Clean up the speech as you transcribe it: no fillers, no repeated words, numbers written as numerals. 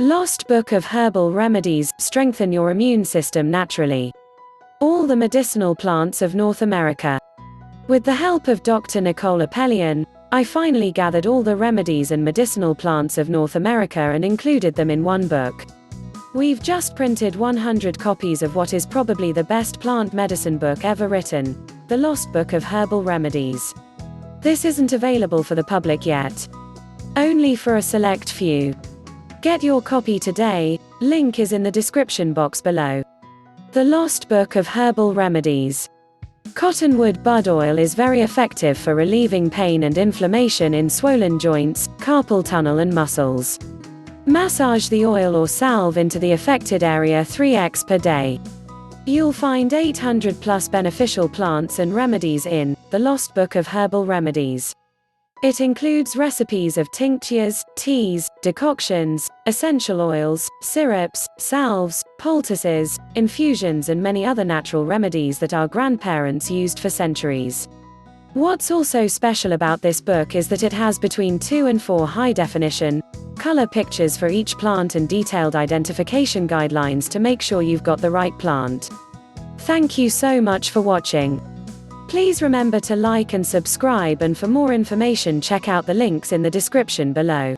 Lost Book of Herbal Remedies, strengthen your immune system naturally. All the medicinal plants of North America. With the help of Dr. Nicole Appelian, I finally gathered all the remedies and medicinal plants of North America and included them in one book. We've just printed 100 copies of what is probably the best plant medicine book ever written, The Lost Book of Herbal Remedies. This isn't available for the public yet. Only for a select few. Get your copy today, link is in the description box below. The Lost Book of Herbal Remedies. Cottonwood bud oil is very effective for relieving pain and inflammation in swollen joints, carpal tunnel and muscles. Massage the oil or salve into the affected area 3x per day. You'll find 800 plus beneficial plants and remedies in The Lost Book of Herbal Remedies. It includes recipes of tinctures, teas, decoctions, essential oils, syrups, salves, poultices, infusions and many other natural remedies that our grandparents used for centuries. What's also special about this book is that it has between 2 and 4 high-definition, color pictures for each plant and detailed identification guidelines to make sure you've got the right plant. Thank you so much for watching. Please remember to like and subscribe, and for more information check out the links in the description below.